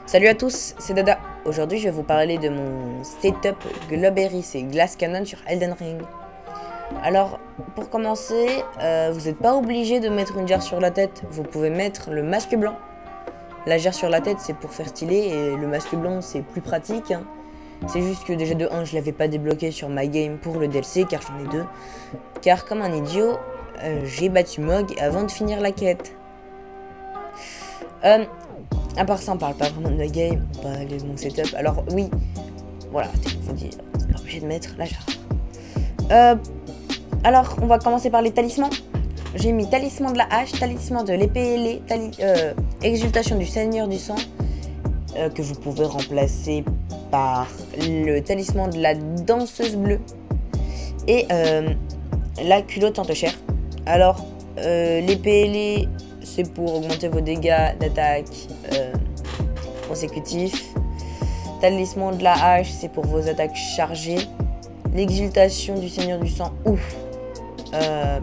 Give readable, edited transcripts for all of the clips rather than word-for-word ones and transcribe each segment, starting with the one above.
Salut à tous, c'est Dada. Aujourd'hui, je vais vous parler de mon setup Globeris et Glass Cannon sur Elden Ring. Alors, pour commencer, vous n'êtes pas obligé de mettre une jarre sur la tête. Vous pouvez mettre le masque blanc. La jarre sur la tête, c'est pour faire stylé et le masque blanc, c'est plus pratique. C'est juste que déjà de 1, je l'avais pas débloqué sur My Game pour le DLC car j'en ai 2. Car comme un idiot, j'ai battu Mog avant de finir la quête. À part ça, on parle pas vraiment de My Game, on parle de mon setup. Alors oui, voilà, c'est pour vous dire, on est pas obligé de mettre la jarre. Alors, on va commencer par les talismans. J'ai mis talisman de la hache, talisman de l'épée ailée, exultation du Seigneur du Sang, que vous pouvez remplacer par le talisman de la danseuse bleue et la culotte en chair. Alors, l'épée ailée, c'est pour augmenter vos dégâts d'attaque consécutifs. Talisman de la hache, c'est pour vos attaques chargées. L'exultation du Seigneur du Sang, ouf.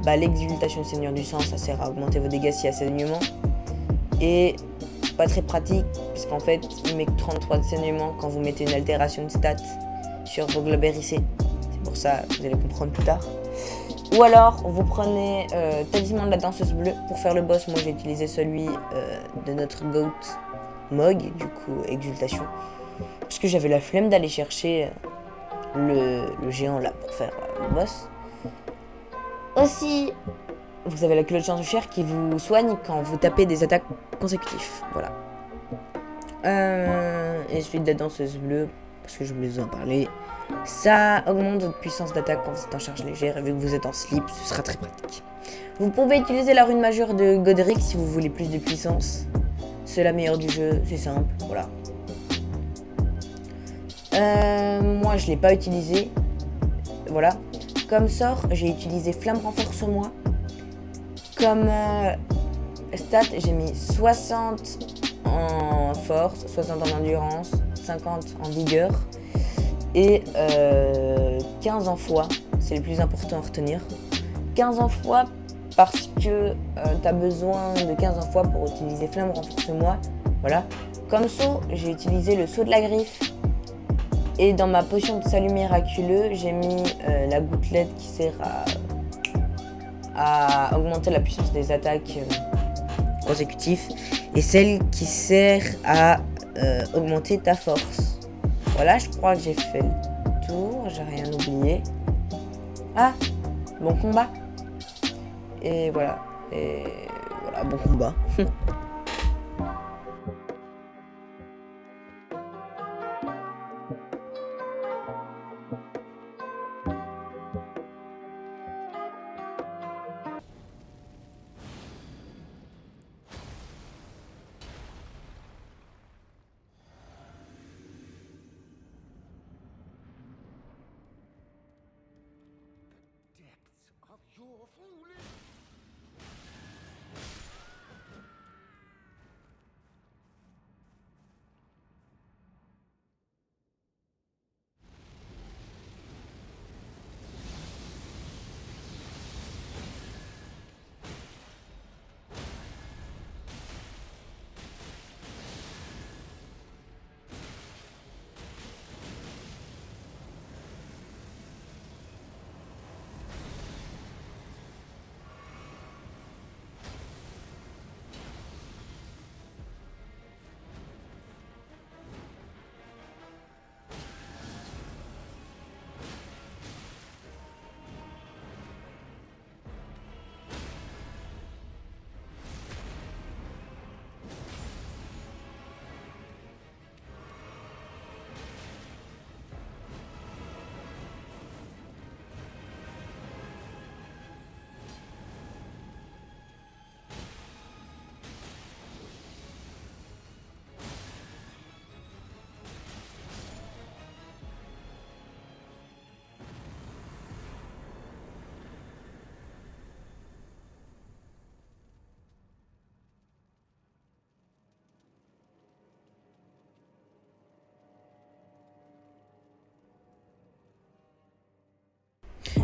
L'exultation du Seigneur du Sang, ça sert à augmenter vos dégâts s'il y a saignement. Et pas très pratique, puisqu'en fait, il met que 33 de saignement quand vous mettez une altération de stats sur vos globes hérissés. C'est pour ça, vous allez comprendre plus tard. Ou alors, vous prenez talisman de la danseuse bleue pour faire le boss. Moi, j'ai utilisé celui de notre goat Mog, du coup, exultation. Parce que j'avais la flemme d'aller chercher le géant là pour faire le boss. Aussi, vous avez la culotte de chair qui vous soigne quand vous tapez des attaques consécutives. Voilà. Et celui de la danseuse bleue, parce que je voulais vous en parler. Ça augmente votre puissance d'attaque quand vous êtes en charge légère, et vu que vous êtes en slip, ce sera très pratique. Vous pouvez utiliser la rune majeure de Godric si vous voulez plus de puissance. C'est la meilleure du jeu, c'est simple, voilà. Moi, je l'ai pas utilisé. Voilà. Comme sort, j'ai utilisé Flamme Renforce-moi. Comme stat, j'ai mis 60 en force, 60 en endurance, 50 en vigueur. Et 15 en foi, c'est le plus important à retenir. 15 en foi parce que tu as besoin de 15 en foi pour utiliser Flamme Renforce-moi. Voilà. Comme saut, j'ai utilisé le saut de la griffe. Et dans ma potion de salut miraculeux, j'ai mis la gouttelette qui sert à augmenter la puissance des attaques consécutives. Et celle qui sert à augmenter ta force. Voilà, je crois que j'ai fait le tour, j'ai rien oublié. Ah, bon combat. Et voilà, bon combat.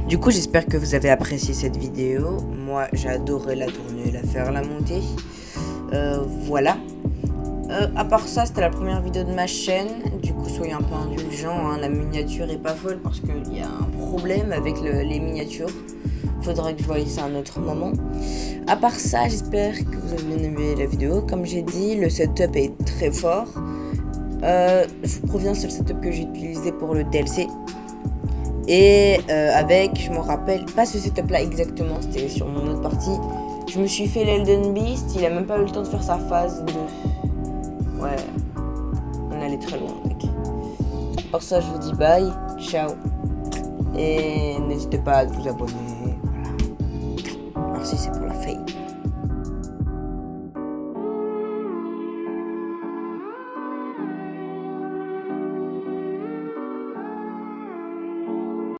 Du coup, j'espère que vous avez apprécié cette vidéo. Moi, j'ai adoré la tourner, la faire, la monter. Voilà. À part ça, c'était la première vidéo de ma chaîne. Du coup, soyez un peu indulgents, hein. La miniature est pas folle parce qu'il y a un problème avec les miniatures. Faudrait que je voie ça à un autre moment. À part ça, j'espère que vous avez bien aimé la vidéo. Comme j'ai dit, le setup est très fort. Je vous préviens, c'est le setup que j'ai utilisé pour le DLC. Et avec, je me rappelle, pas ce setup là exactement, c'était sur mon autre partie. Je me suis fait l'Elden Beast, il a même pas eu le temps de faire sa phase de... Ouais, on allait très loin mec. Pour ça, je vous dis bye, ciao. Et n'hésitez pas à vous abonner. Voilà. Merci, c'est pour la fame.